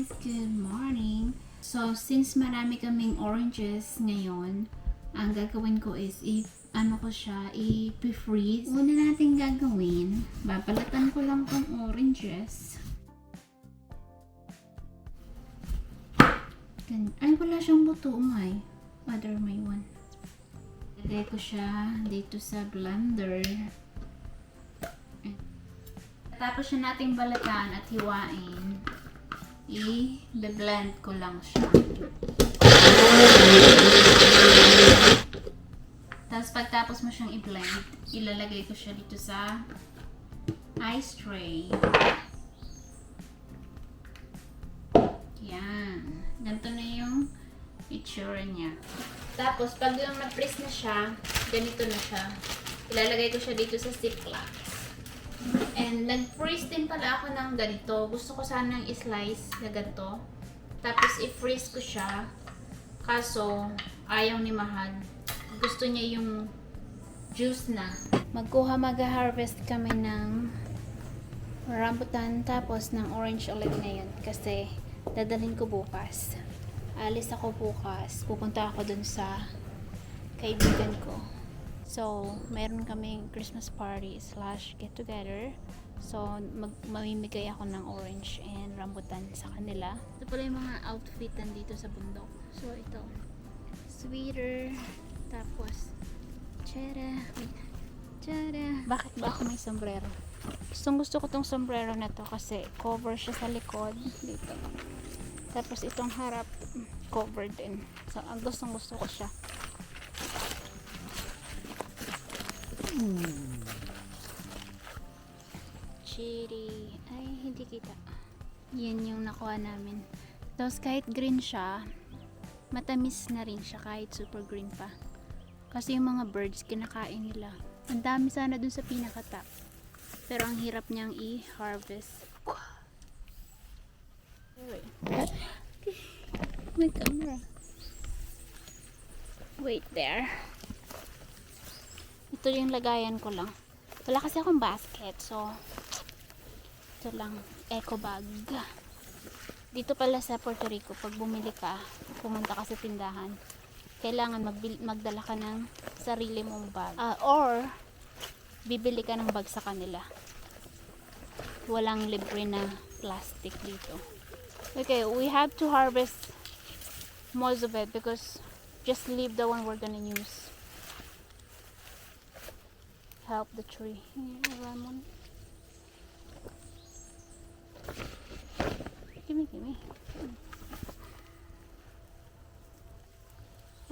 guys! Good morning! So, since marami kaming oranges ngayon, ang gagawin ko is i-freeze. Una natin gagawin, babalatan ko lang tong oranges. Ay, wala siyang buto, umay. Other may one. Lagay ko siya dito sa blender. Tapos siya nating balatan at hiwain. I-blend ko lang siya. Tapos pagtapos mo siyang i-blend, ilalagay ko siya dito sa ice tray. Yan. Ganito na yung itsura niya. Tapos pag yung na-freeze na siya, ganito na siya. Ilalagay ko siya dito sa Ziploc. And nag-freeze din pala ako ng ganito. Gusto ko sanang i-slice na ganito. Tapos i-freeze ko siya. Kaso, ayaw ni Mahal. Gusto niya yung juice na. Mag-harvest kami ng rambutan tapos ng orange ulit ngayon. Kasi dadalhin ko bukas. Alis ako bukas. Pupunta ako dun sa kaibigan ko. So, mayroon kaming Christmas party / get together. So, mamimigay ako ng orange and rambutan sa kanila. Ito pala yung mga outfit dito sa bundok. So, ito. Sweater. Tapos, tara. Bakit ba ako may sombrero? Gusto ko tong sombrero na to kasi cover siya sa likod. Dito. Tapos, itong harap covered din. So, ang gusto ko siya. Chiri. Ay, hindi kita. Yan yung nakuha namin. Tapos kahit green siya, matamis na rin siya kahit super green pa. Kasi yung mga birds, kinakain nila. Ang dami sana dun sa pinakatap. Pero ang hirap niyang i-harvest. My camera. Wait there. Ito yung lagayan ko lang. Wala kasi akong basket. So, ito lang. Eco bag. Dito pala sa Puerto Rico, pag bumili ka, pumunta ka sa tindahan, kailangan magdala ka ng sarili mong bag. Or, bibili ka ng bag sa kanila. Walang libre na plastic dito. Okay, we have to harvest most of it because just leave the one we're gonna use. Help the tree. Lemon. Gimme.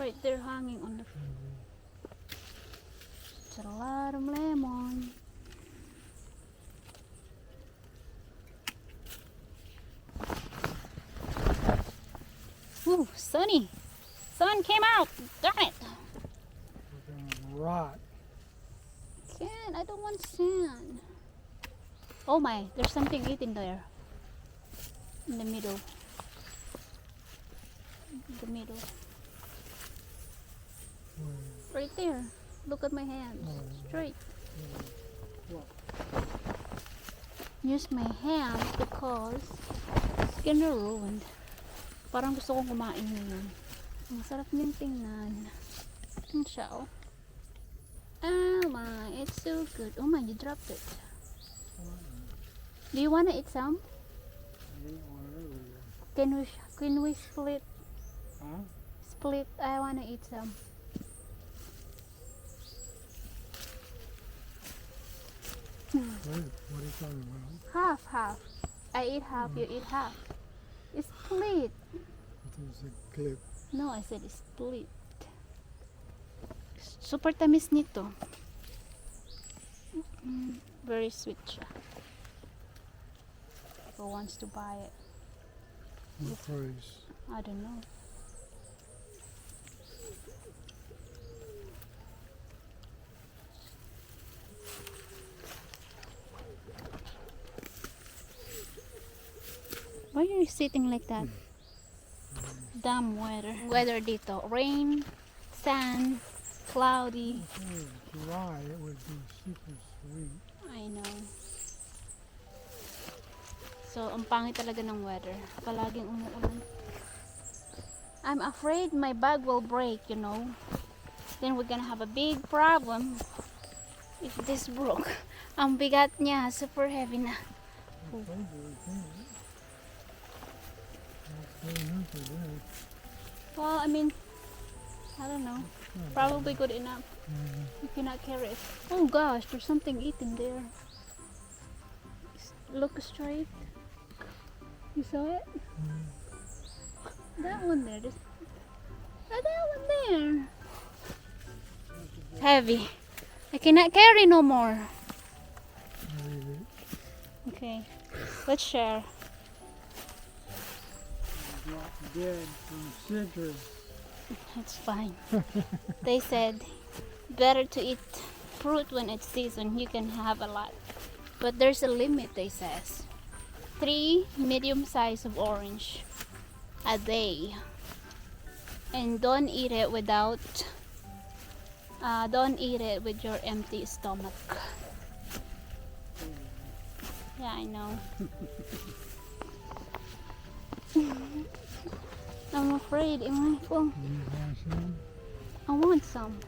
Right there hanging on the It's a lot of lemon. Ooh, sunny. Sun came out. Darn it. We're gonna rot. I don't want sand. Oh my, there's something eating there. In the middle. Right there. Look at my hands. Straight. Use my hands because it's gonna ruin. Parang gusto kong kumain ngayon. Ang sarap niyang tingnan. Ang siya, oh. Oh my, it's so good. Oh my, you dropped it. Do you wanna eat some? Can we split? Huh? Split. I wanna eat some. What are you talking about? Half. I eat half. You eat half. It's split. There's a clip. No, I said it's split. Super tamis nito. Very sweet siya. Who wants to buy it? What price? I don't know. Why are you sitting like that? Damn weather. Weather dito. Rain, sun, cloudy. Dry, it would be super sweet. I know. So, ang pangit talaga ng weather. Palaging umuulan. I'm afraid my bag will break, you know. Then we're gonna have a big problem if this broke. Ang bigat niya, super heavy na. Told you we can't. That's good enough for this. Well, I mean, I don't know. Probably good enough. You cannot carry it. Oh gosh, there's something eating there. Look straight. You saw it? That one there. That one there. Heavy. I cannot carry no more. Okay, let's share. Drop dead from citrus. It's fine. They said better to eat fruit when it's season. You can have a lot, but there's a limit. They says 3 medium size of orange a day, and don't eat it without. Don't eat it with your empty stomach. Yeah, I know. I'm afraid. You want some? I want some.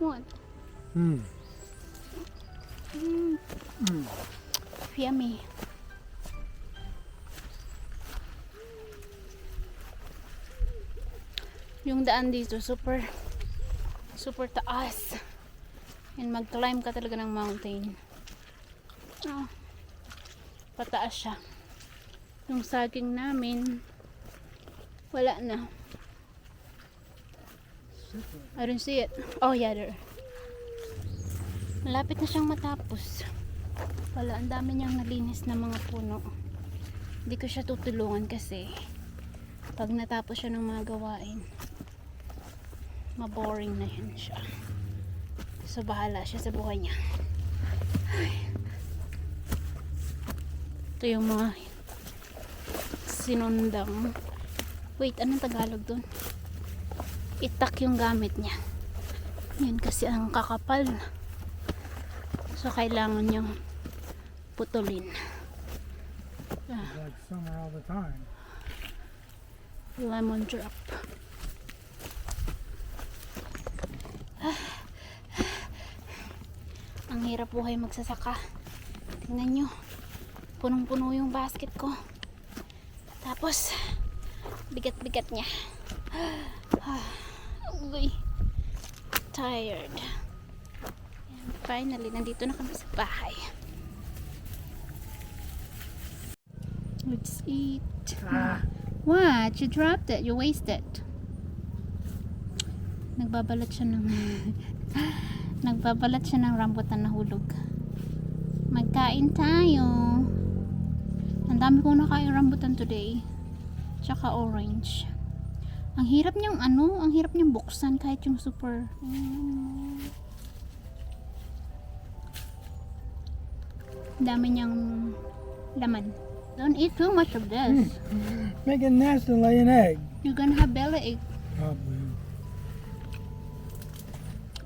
What? Mm. Yummy. Yung daan dito super taas. And mag-climb ka talaga ng mountain. Oh, pataas siya. Yung saging namin wala na. I don't see it. Oh yeah, there. Malapit na siyang matapos. Wala, ang dami niyang nalinis na mga puno. Hindi ko siya tutulungan kasi pag natapos siya ng mga gawain, maboring na yan siya. So bahala siya sa buhay niya. Ay. Ito yung mga sinundang, wait, anong Tagalog dun? Itak yung gamit niya. Yun kasi ang kakapal. So kailangan nyo putulin. It's like summer all the time. Lemon drop. Ang hirap buhay magsasaka. Tingnan nyo, punong-puno yung basket ko. Tapos bigat-bigat niya. Uy, tired. And finally, nandito na kami sa bahay. Let's eat. What? You dropped it. You wasted. Nagbabalat siya ng nagbabalat siya ng rambutan na hulog. Magkain tayo. Ang dami kong nakain rambutan today. Tsaka orange. Ang hirap niyang ang hirap niyang buksan kahit yung super. Dami niyang laman. Don't eat too much of this. Make a nest and lay an egg. You're gonna have bellyache. Probably.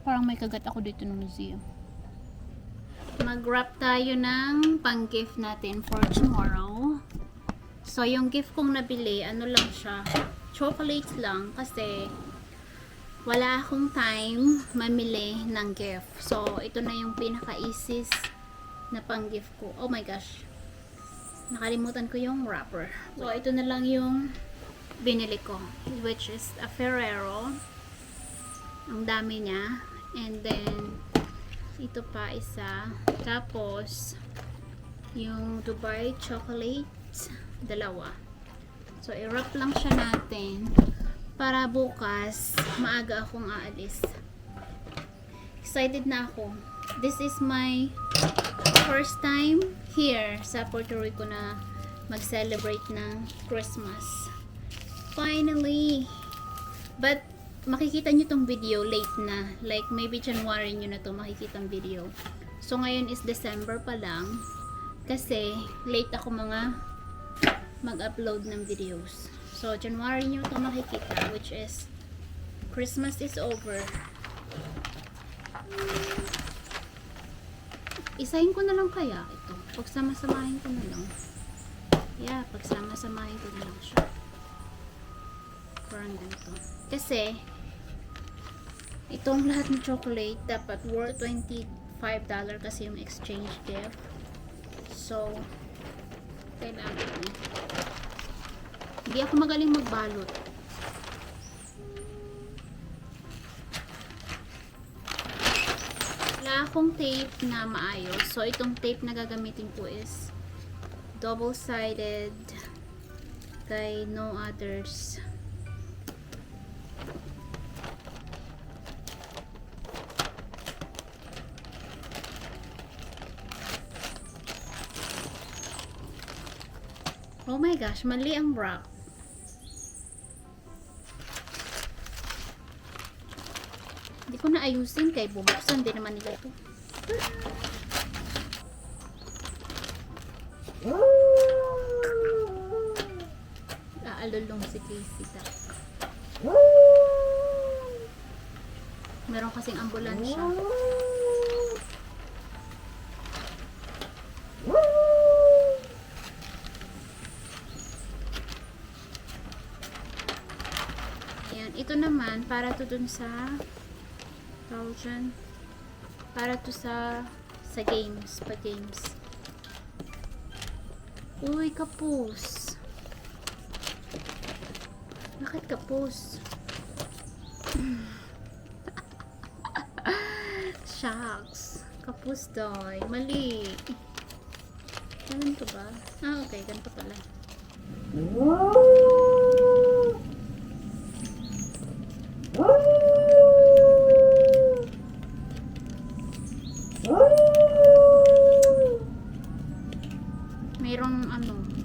Parang may kagat ako dito ng museum. Mag-wrap tayo ng pang-gift natin for tomorrow. So, yung gift kong nabili, ano lang siya, chocolates lang kasi wala akong time mamili ng gift. So, ito na yung pinaka-easiest na pang-gift ko. Oh my gosh. Nakalimutan ko yung wrapper. So, ito na lang yung binili ko, which is a Ferrero. Ang dami niya. And then, ito pa isa. Tapos, yung Dubai chocolates, dalawa. So, i-wrap lang siya natin para bukas, maaga akong aalis. Excited na ako. This is my first time here sa Puerto Rico na mag-celebrate ng Christmas. Finally! But, makikita nyo tong video late na. Like, maybe January nyo na to makikita ang video. So, ngayon is December pa lang. Kasi, late ako mga mag-upload ng videos. So, January nyo to makikita, which is Christmas is over. Isahin ko na lang kaya ito. Pagsama-samahin ko na lang. Yeah, pagsama-samahin ko na lang siya. Parang ganito. Kasi, itong lahat ng chocolate, dapat worth $25 kasi yung exchange gift. So, kailangan ko. Hindi ako magaling magbalot. Wala akong tape na maayos. So, itong tape na gagamitin ko is double-sided kay No Others. Oh my gosh, mali ang wrap. Hindi ko na ayusin kay bubuksan din naman nila ito. Aalulong si Casey ta. Meron kasing ambulansya. Ayan, ito naman para to dun sa para to sa games, pa games. Uy, kapus. Bakit kapus? Shucks. Kapus doy. Mali. Ganun to ba? Ah, okay. Ganito pala. Merong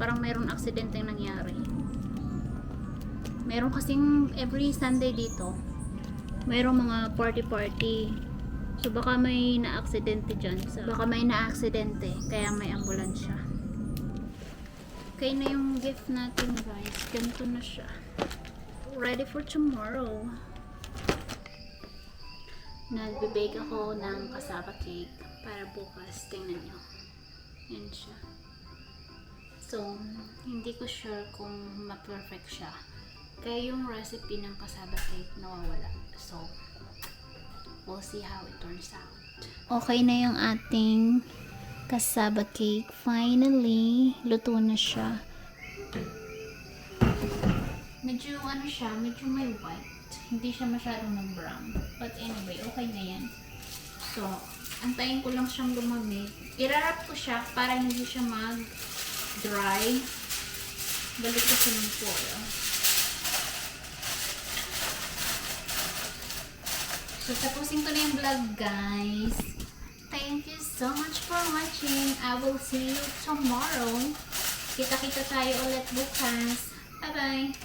parang merong aksidente nangyari. Meron kasing every Sunday dito. Merong mga party. So baka may na-aksidente dyan. Baka may na-aksidente kaya may ambulansya. Okay na yung gift natin, guys. Ganito na siya. Ready for tomorrow. Nagbe-bake ako ng kasaba cake para bukas. Tingnan nyo. Yan siya. So, hindi ko sure kung ma-perfect siya. Kaya yung recipe ng kasaba cake nawawala. So, we'll see how it turns out. Okay na yung ating kasaba cake. Finally, luto na siya. Medyo medyo may white. Hindi siya masyadong brown. But anyway, okay na yan. So, antayin ko lang siyang lumamig. Irarap ko siya para hindi siya mag-dry. Balik ko siya ng foil. So, tapusin ko na yung vlog, guys. Thank you so much for watching. I will see you tomorrow. Kita-kita tayo ulit bukas. Bye-bye!